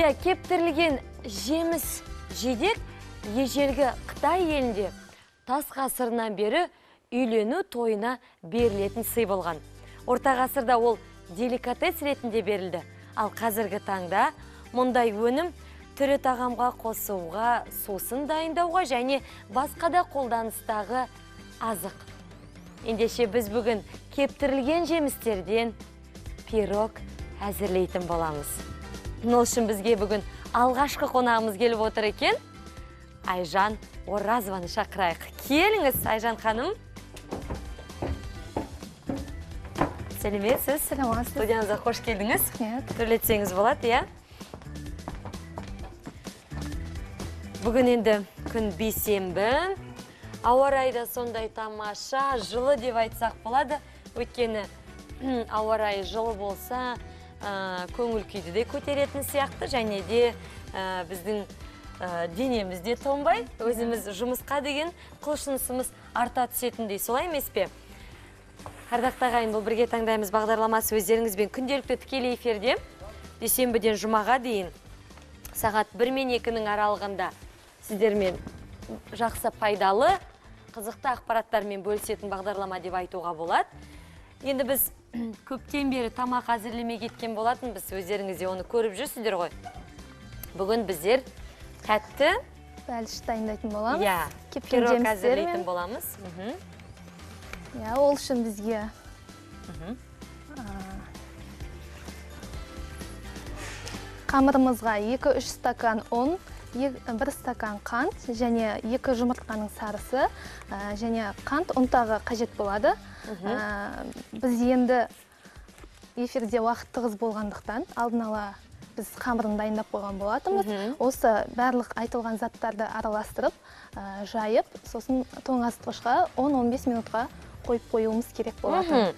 Кептірілген жеміс жидек ежелгі Қытай елінде тас ғасырынан бері үйлену тойына берілетін сый болған. Орта ғасырда ол деликатес ретінде берілді. Ал қазіргі таңда мұндай өнім түрі тағамға қосуға, сосын дайындауға және басқа да қолданыстағы азық. Ендеше біз бүгін кептірілген жемістерден пирог әзірлейтін боламыз. Ол үшін бізге бүгін алғашқы қонағымыз келіп отыр екен. Айжан Оразованы шақырайық. Келіңіз, Айжан ханым. Сәлеметсіз. Сәлеметсіз. Студиямызға қош келдіңіз. Түрлетсеңіз болады, иә? Бүгін енді күн бейсенбі. Ауа райы да сондай тамаша, жылы деп айтсақ болады. Өйткені ауа райы жылы болса, көңіл күйді де көтеретін сияқты, және де біздің денемізде тонбай, өзіміз жұмысқа деген құлшынысымыз арта түсетіндей, солай емес пе? Ардақты ағайын, бұл бірге таңдаймыз бағдарламасы өздеріңізбен күнделікті тікелей эфирде дүйсенбіден жұмаға дейін сағат 1 мен 2-нің аралығында сіздермен жақсы пайдалы, қызықты ақпараттармен бөлісетін бағдарлама деп айтуға болады. Енді біз көптен бері тамақ әзірлемей кеткен болатын, біз өздеріңізде оны көріп жүрсіздер ғой. Бүгін біздер тәтті бәліш дайындайтын боламыз. Кепкен пирог әзірлейтін боламыз. Ол үшін бізге қамырымызға 2-3 стакан ұн, 1 стакан қант және 2 жұмыртқаның сарысы және қант ұнтағы қажет болады. Біз енді эфирде уақыт тығыз болғандықтан алдын ала біз қамырын дайындап қойған болатынбыз. Осы барлық айтылған заттарды араластырып, жайып, сосын тоңазытқышқа 10-15 минутқа қойып қоюымыз керек болатын.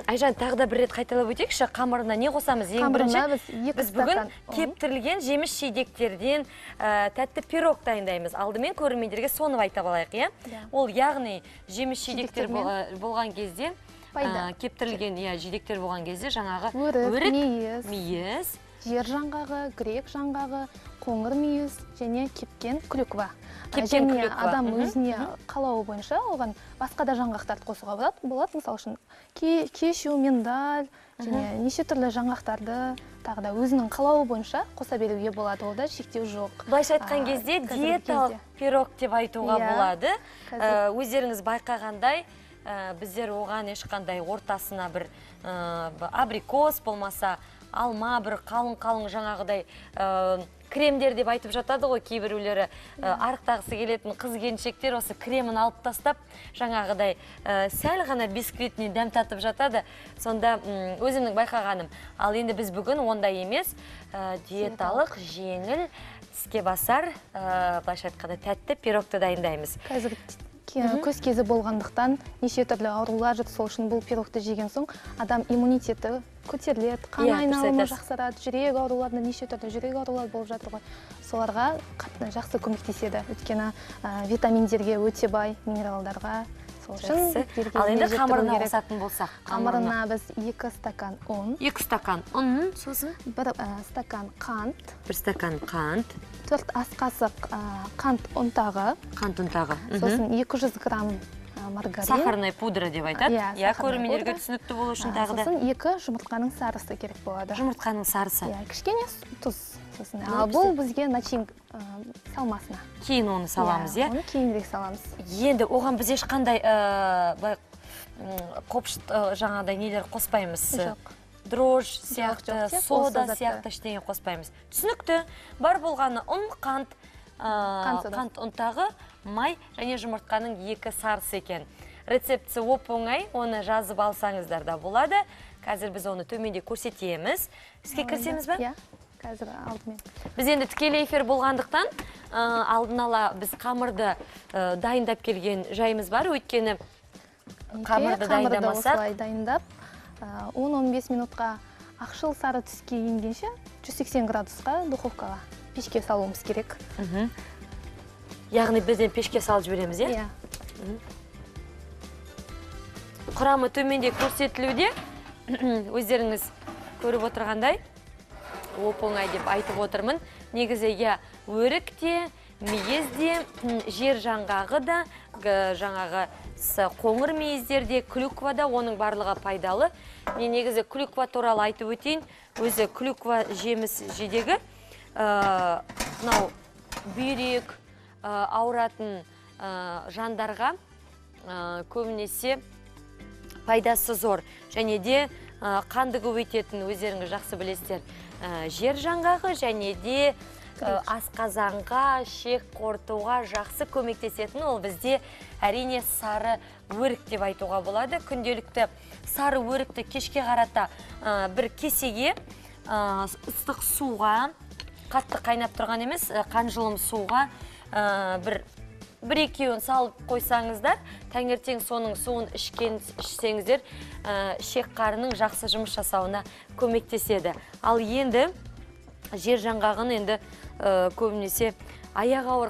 Айжан, тағы да бір рет қайталап өтейікші, қамырына не қосамыз? Ең бірінші, біз бүгін кептірілген жеміс жидектерден тәтті пирог дайындаймыз. Алдымен көрермендерге соны айтып алайық, иә? Ол яғни жеміс жидектер болған кезде, кептірілген жидектер болған кезде жаңағы өрік, мейіз, жер жаңғағы, грек жаңғағы, қоңыр мүйіз және кепкен клюква. Және адам өзіне қалауы бойынша оған басқа да жаңғақтарды қосуға болады. Мысалы үшін кешью, миндаль және неше түрлі жаңғақтарды тағы да өзінің қалауы бойынша қоса беруге болады. Олда шектеу жоқ. Былайша айтқан кезде диеталық пирог деп айтуға болады. Өздеріңіз байқағандай, біздер оған ешқандай ортасына бір абрикос болмаса, алма бір қалың-қалың жаңағыдай кремдер деп айтып жатады ғой, кейбіреулері арықтағысы келетін қыз-келіншектер осы кремін алып тастап, жаңағыдай сәл ғана бисквитіне дәм татып жатады. Сонда өзімнің байқағаным. Ал енді біз бүгін ондай емес, диеталық, жеңіл, тіске басар, былайша айтқанда тәтті пирогты дайындаймыз. Қазір көз кезі болғандықтан неше түрлі аурулар жүр, сол үшін бұл пирогты жеген соң адам иммунитеті көтеріледі, қан айналымы жақсарады, жүрек ауруларында неше түрлі жүрек аурулар болып жатыр ғой. Соларға жақсы көмектеседі. Өйткені витаминдерге өте бай, минералдарға. Ал енді қамырына қосатын болсақ? Қамырына біз 2 стакан ұн. 2 стакан ұн, сосын? 1 стакан қант. 1 стакан қант. 4 ас қасық қант ұнтағы. Қант ұнтағы. Сосын 200 грамм маргарин. Сахарная пудра деп айтады. Көрермендерге түсінікті болу үшін тағы да. Сосын 2 жұмыртқаның сарысы керек болады. Жұмыртқаның сарысы. Кішкене тұз. Бұл бізге начин салмасына. Кейін оны саламыз, иә? Оны кейінірек саламыз. Енді оған біз ешқандай жаңағыдай нелер қоспаймыз. Жоқ. Дрож сияқты, сода сияқты ештеңе қоспаймыз. Түсінікті, бар болғаны ұн, қант ұнтағы, май және жұмыртқаның 2 сарысы екен. Рецепті оп-оңай, оны жазып алсаңыздар да болады. Қазір біз оны төменде көрсетеміз. Іске кірсеміз бе? Иә, қазір алдымен. Біз енді тікелей эфир болғандықтан алдын ала біз қамырды дайындап келген жайымыз бар. Өйткені қамырды дайындамасақ, 10-15 минутқа ақшыл сары түске енгенше 180 градусқа духовкаға пешке салуымыз керек. Яғни бізден пешке салып жібереміз, иә? Құрамы төменде көрсетілуде, өздеріңіз көріп отырғандай, оп-оңай деп айтып отырмын. Негізі өрік те, мейіз де, жер жаңғағы да, жаңағы қоңыр мейіздерде, клюква да, оның барлығы пайдалы. Мен негізі клюква туралы айтып өтейін. Өзі клюква жеміс жидегі бүйрек ауыратын жандарға көбінесе пайдасы зор. Және де қанды көбейтетін, өздеріңіз жақсы білесіздер, жер жаңғағы және де асқазанға, шек қортуға жақсы көмектесетін. Ол бізде әрине сары өрік деп айтуға болады. Күнделікті сары өрікті кешке қарата бір кесеге ыстық суға, қатты қайнап тұрған емес, қанжылым суға бір-екеуін салып қойсаңыздар, таңертең соның суын ішсеңіздер, ішек қарының жақсы жұмыс жасауына көмектеседі. Ал енді жер жаңғағын енді көбінесе аяқ ауыр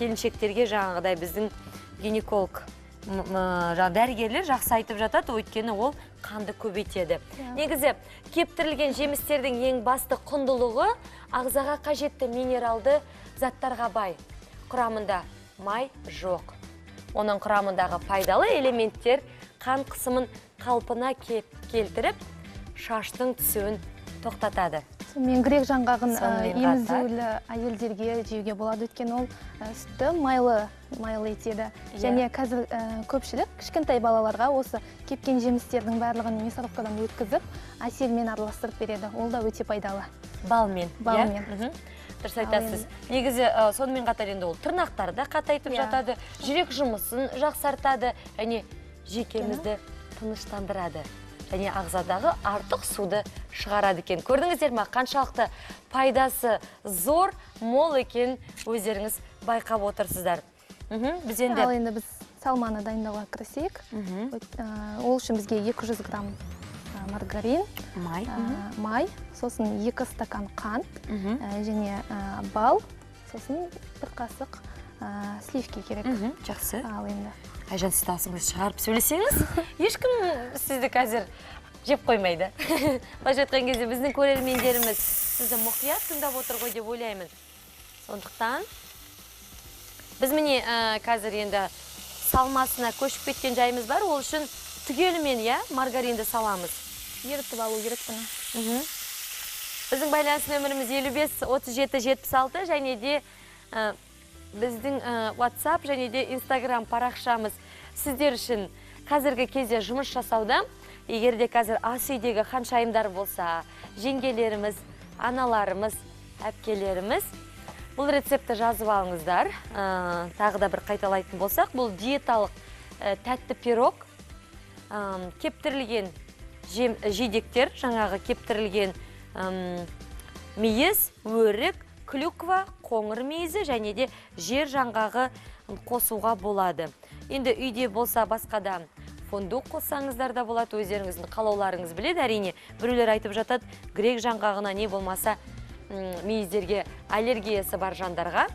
келіншектерге жаңағыдай біздің гинеколог дәрігерлер жақсы айтып жатады, өйткені ол қанды көбейтеді. Негізі кептірілген жемістердің ең басты құндылығы ағзаға қажетті минералды заттарға бай. Құрамында май жоқ. Оның құрамындағы пайдалы элементтер қан қысымын қалпына келтіріп, шаштың түсуін тоқтатады. Мен грек жаңғағын емізулі әйелдерге жеуге болады, өткен ол сүтті майлы етеді. Және қазір көпшілік кішкентай балаларға осы кепкен жемістердің барлығын мясорубкадан өткізіп, әселмен араластырып береді. Ол да өте пайдалы. Балмен. Дұрыс айтасыз. Балмен. Негізі сонымен қатар енді ол тырнақтарды қатайтып жатады, жүрек жұмысын жақсартады, және жүйкемізді тыныштандырады. Және ағзадағы артық суды шығарады екен. Көрдіңіздер ма, қаншалықты пайдасы зор, мол екен, өздеріңіз байқап отырсыздар. Ал енді біз салманы дайындауға кірісейік. Ол үшін бізге 200 грамм маргарин, май, сосын 2 стакан қант, және бал, сосын 1 қасық сливки керек. Жақсы. Ал енді Айжан, сіз дауысыңыз шығарып сөйлесеңіз, ешкім сізді қазір жеп қоймайды. Былайша айтқан кезде біздің көрермендеріміз сізді мұқият тыңдап отыр ғой деп ойлаймын. Сондықтан біз міне қазір енді салмасына көшіп кеткен жайымыз бар. Ол үшін түгелімен маргаринді саламыз. ерітіп алу керек бұны. Біздің байланыс нөміріміз 55-37-76 және де біздің WhatsApp және де Instagram парақшамыз сіздер үшін қазіргі кезде жұмыс жасауда. Егерде қазір ас үйдегі ханшайымдар болса, жеңгелеріміз, аналарымыз, әпкелеріміз, бұл рецепті жазып алыңыздар. Тағы да бір қайталайтын болсақ, бұл диеталық тәтті пирог, кептірілген жидектер, жаңағы кептірілген мейіз, өрік, клюква, қоңыр мейізі және де жер жаңғағы қосуға болады. Енді үйде болса басқада фундук қоссаңыздар да болады, өздеріңіздің қалауларыңыз біледі. Әрине, біреулер айтып жатады, грек жаңғағына не болмаса мейіздерге аллергиясы бар жандарға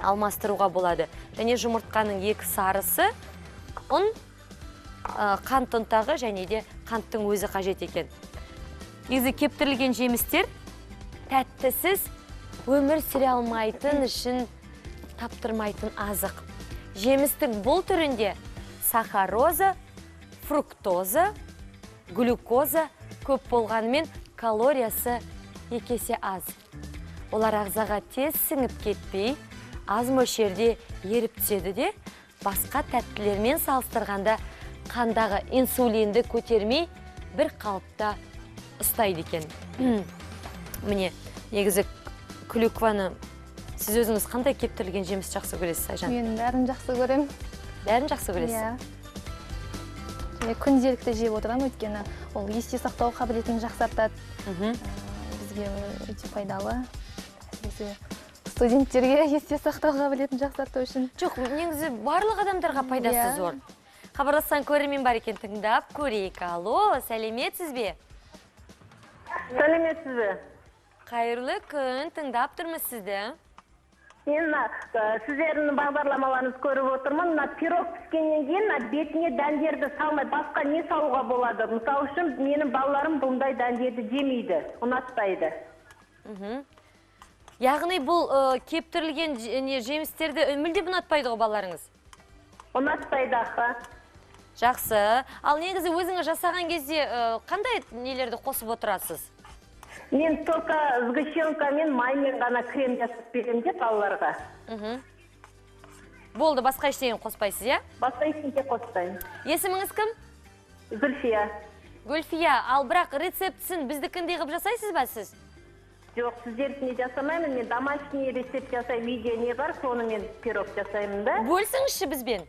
алмастыруға болады. Және жұмыртқаның 2 сарысы, ұн, қант ұнтағы және де қанттың өзі қажет екен. Негізі кептірілген жемістер тәттісіз өмір сүре алмайтын үшін таптырмайтын азық. Жемістің бұл түрінде сахароза, фруктоза, глюкоза көп болғанымен калориясы 2 есе аз. Олар ағзаға тез сіңіп кетпей, аз мөлшерде еріп түседі де, басқа тәттілермен салыстырғанда қандағы инсулинді көтермей бір қалыпта ұстайды екен. Міне, негізі клюкваны сіз өзіңіз қандай кептірілген жеміс жақсы көресіз, Айжан? Мен бәрін жақсы көрем. Бәрін жақсы көресіз? Күнделікті жеп отырам, өйткені ол есте сақтау қабілетін жақсартады. Бізге өте пайдалы. Студенттерге есте сақтау қабілетін жақсарту үшін. Жоқ, негізі барлық адамдарға пайдасы зор. Хабарласқан көрермен бар екен, тыңдап көрейік. Алло, сәлеметсіз бе? Сәлеметсіз бе? Қайырлы күн, тыңдап тұрмыз сізді. Мен сіздердің бағдарламаларыңызды көріп отырмын. Мына пирог піскеннен кейін бетіне дәндерді салмай, басқа не салуға болады? Мысалы үшін менің балаларым бұндай дәндерді жемейді, ұнатпайды. Яғни бұл кептірілген жемістерді мүлдем ұнатпайды ғой балаларыңыз? Ұнатпайды аха. Жақсы. Ал негізі өзіңіз жасаған кезде қандай нелерді қосып отырасыз? Мен только сгущенкамен, маймен ғана крем жасап беремін де балаларға. Болды, басқа ештеңе қоспайсыз, иә? Басқа ештеңе қоспаймын. Есіміңіз кім? Зульфия. Гүлфия, ал бірақ рецептісін біздікіндей қылып жасайсыз ба сіз? Жоқ, сіздердікіне жасамаймын. Мен домашний рецепт жасаймын, видео не бар, соны мен пирог жасаймын да. Бөлсіңізші бізбен.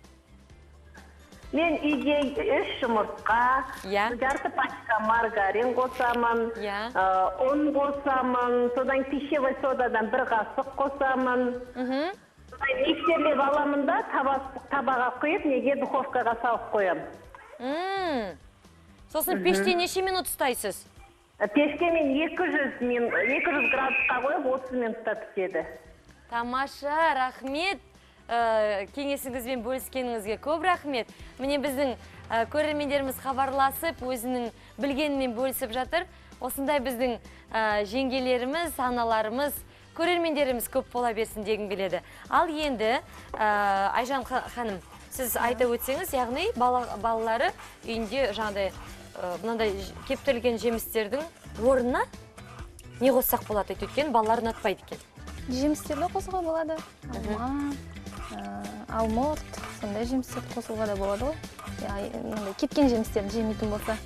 Мен үйде 3 жұмыртқа, жарты пачка маргарин қосамын, ұн қосамын, содан пищевой содадан 1 қасық қосамын. Миксерлеп аламын да табаға құйып, неге духовкаға салып қоямын. Сосын пеште неше минут ұстайсыз? Пешке мен 200 градусқа қойып 30 минутта піседі. Тамаша, рахмет. Кеңесіңізбен бөліскеніңізге көп рахмет. Міне біздің көрермендеріміз хабарласып, өзінің білгенімен бөлісіп жатыр. Осындай біздің жеңгелеріміз, аналарымыз, көрермендеріміз көп бола берсін дегім келеді. Ал енді, Айжан ханым, сіз айта өтсеңіз, яғни балалары үйінде жаңағыдай мынандай кептірілген жемістердің орнына не қоссақ болады өйткені балалар ұнатпайды екен. Жемістерді қосуға болады. Алма, алмұрт, сондай жемістерді қосуға да болады ғой. Кеткен жемістерді жемейтін болса.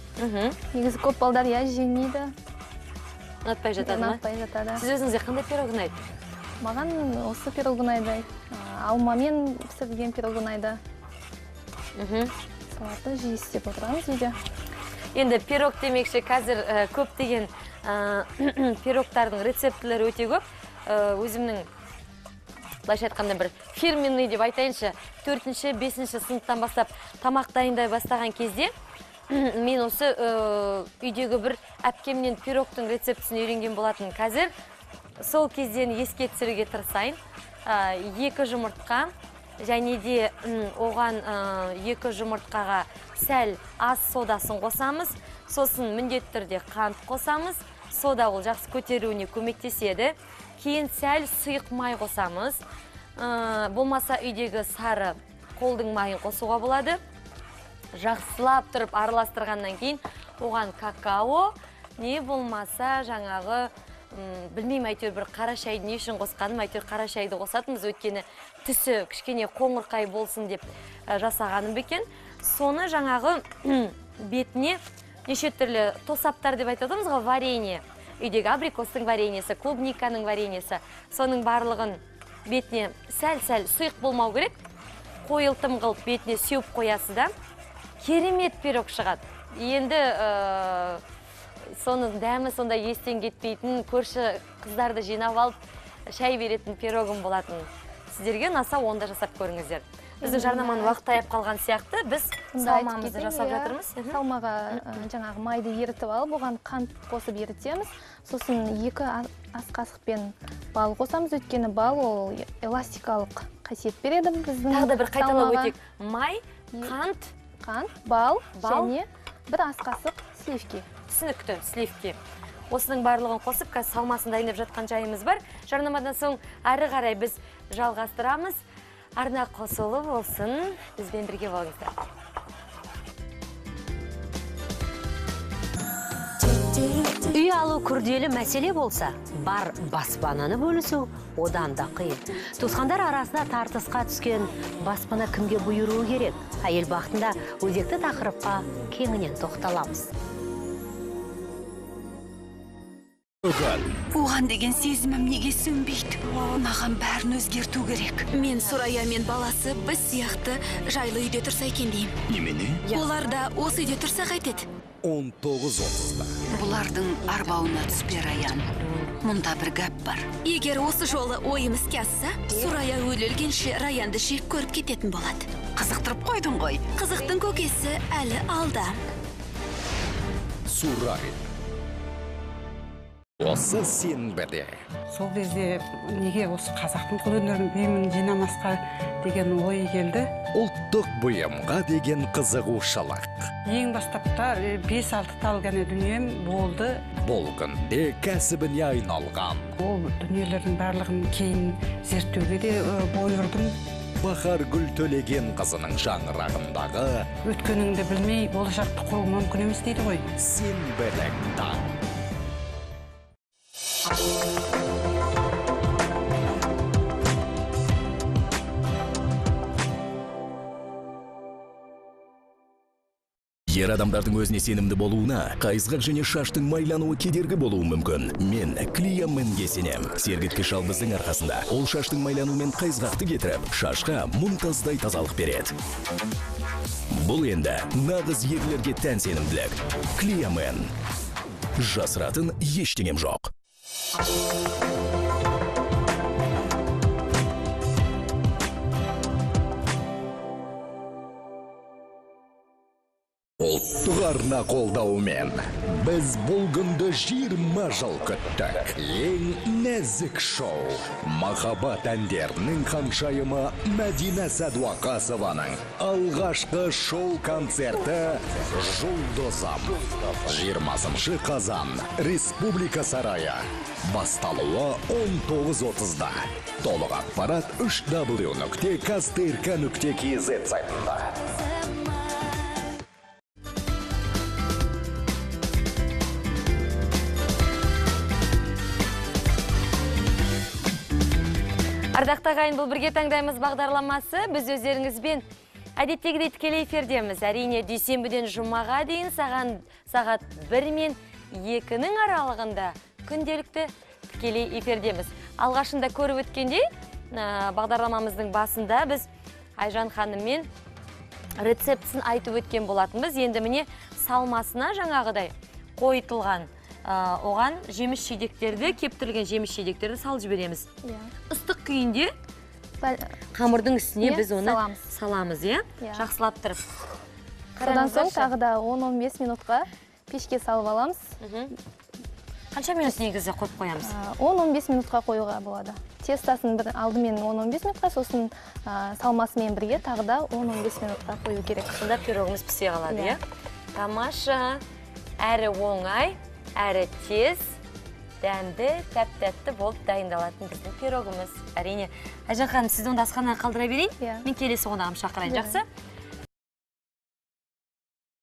Негізі көп балдар жемейді. Ұнатпай жатады ма? Ұнатпай жатады. Сіз өзіңізге қандай пирог ұнайды? Маған осы пирог ұнайды. Алмамен пісірілген пирог ұнайды. Соларды жиі істеп отырамыз үйде. Енді пирог демекші қазір көптеген пирогтардың рецептілері өте көп. Өзімнің былайша айтқанда бір фирменный деп айтайыншы, 4-5 сыныптан бастап тамақ дайындай бастаған кезде мен осы үйдегі бір әпкемнен пирогтың рецептісін үйренген болатын. Қазір сол кезден еске түсіруге тырысайын. 2 жұмыртқа және де оған 2 жұмыртқаға сәл аз содасын қосамыз. Сосын міндетті түрде қант қосамыз. Сода ол жақсы көтеруіне көмектеседі. Кейін сәл сұйық май қосамыз. Болмаса үйдегі сары қолдың майын қосуға болады. Жақсылап тұрып араластырғаннан кейін оған какао, не болмаса жаңағы білмеймін, әйтеуір бір қара шайды не үшін қосқаным, әйтеуір қара шайды қосатынбыз, өйткені түсі кішкене қоңырқай болсын деп жасағаным бекен. Соны жаңағы бетіне неше түрлі тосаптар деп айтадымыз ғой, варенье. Үйдегі абрикостың вареньесі, клубниканың вареньесі. Соның барлығын бетіне сәл-сәл сұйық болмау керек. Қойылтым қылып бетіне сеуіп қоясыз да. Керемет пирог шығады. Енді соның дәмі сонда естен кетпейтін, көрші қыздарды жинап алып шай беретін пирогым болатын. Сіздерге ұнаса онда жасап көріңіздер. Біздің жарнаманың уақыты аяп қалған сияқты, біз салмамызды жасап жатырмыз. Салмаға жаңағы майды ерітіп алып, оған қант қосып ерітеміз. Сосын 2 ас қасықпен бал қосамыз, өйткені бал ол эластикалық қасиет береді біздің. Тағы да бір қайталап өтейік. Май, қант, бал және 1 ас қасық сливки. Түсінікті, сливки. Осының барлығын қосып, қазір салмасын дайындап жатқан жайымыз бар. Жарнамадан соң әрі қарай біз жалғастырамыз. Арна қосылы болсын, бізбен бірге болыңыздар. Үй алу күрделі мәселе болса, бар баспананы бөлісу одан да қиын. Туысқандар арасында тартысқа түскен баспана кімге бұйыруы керек? Әйел бақытында өзекті тақырыпқа кеңінен тоқталамыз. Оған деген сезімім неге сөнбейді? Маған бәрін өзгерту керек. Мен Сурая мен баласы біз сияқты жайлы үйде тұрса екен деймін. Немене? Олар да осы үйде тұрса қайтеді? 19:30-да. Бұлардың арбауына түспе Раян. Мұнда бір гәп бар. Егер осы жолы ойым іске асса, Сурая өлілгенше Раянды жек көріп кететін болады. Қызықтырып қойдың ғой. Қызықтың көкесі әлі алда. Сурая. Осы сенбіде. Сол кезде неге осы қазақтың қолөнерін бұйымын жинамасқа деген ой келді. Ұлттық бұйымға деген қызығушылық. Ең бастапта 5-6 тал ғана дүнием болды. Бұл күнде кәсібіне айналған. Ол дүниелердің барлығын кейін зерттеуге де бой ұрдым. Бахар Гүл Төлеген қызының шаңырағындағы Өткеніңді білмей болашақты құру мүмкін емес дейді ғой. сенбілік таң. Ер адамдардың өзіне сенімді болуына қайызғақ және шаштың майлануы кедергі болуы мүмкін. Мен Клиаменге сенем. Сергіткі шалбыздың арқасында ол шаштың майлануы мен қайызғақты кетіріп, шашқа мұнтаздай тазалық береді. Бұл енді нағыз ерлерге тән сенімділік. Клиамен. Жасыратын ештеңем жоқ. Ұлттық арна қолдауымен біз бұл күнді 20 жыл күттік. Ең нәзік шоу. Махаббат әндерінің ханшайымы Мәдина Сәдуақасованың алғашқы шоу концерті Жұлдызым. 20 қазан Республика сарайы. Басталуы 19:30-да. Толық ақпарат www.kasterka.kz сайтында. Ардақты ағайын, бұл бірге таңдаймыз бағдарламасы. Біз өздеріңізбен әдеттегідей тікелей эфирдеміз. Әрине дүйсенбіден жұмаға дейін сағат 1 мен 2-нің аралығында күнделікті тікелей эфирдеміз. Алғашында көріп өткендей, бағдарламамыздың басында біз Айжан ханыммен рецептісін айтып өткен болатынбыз. Енді міне салмасына жаңағыдай қойытылған оған жеміс жидектерді, кептірілген жеміс жидектерді салып жібереміз. Ыстық күйінде қамырдың үстіне біз оны саламыз, жақсылап тұрып. Содан соң тағы да 10-15 минутқа пешке салып аламыз. Қанша минут негізі қойып қоямыз? 10-15 минутқа қоюға болады. Тестасын алдымен 10-15 минутқа, сосын салмасымен бірге тағы да 10-15 минутқа қою керек. Сонда пирогымыз пісе қалады, Тамаша, әрі оңай, әрі тез, дәмді, тәп-тәтті болып дайындалатын біздің пирогымыз. Әрине, Айжан ханым, сізді онда асханаға қалдыра берейін. Мен келесі қонағым шақырайын, жақсы?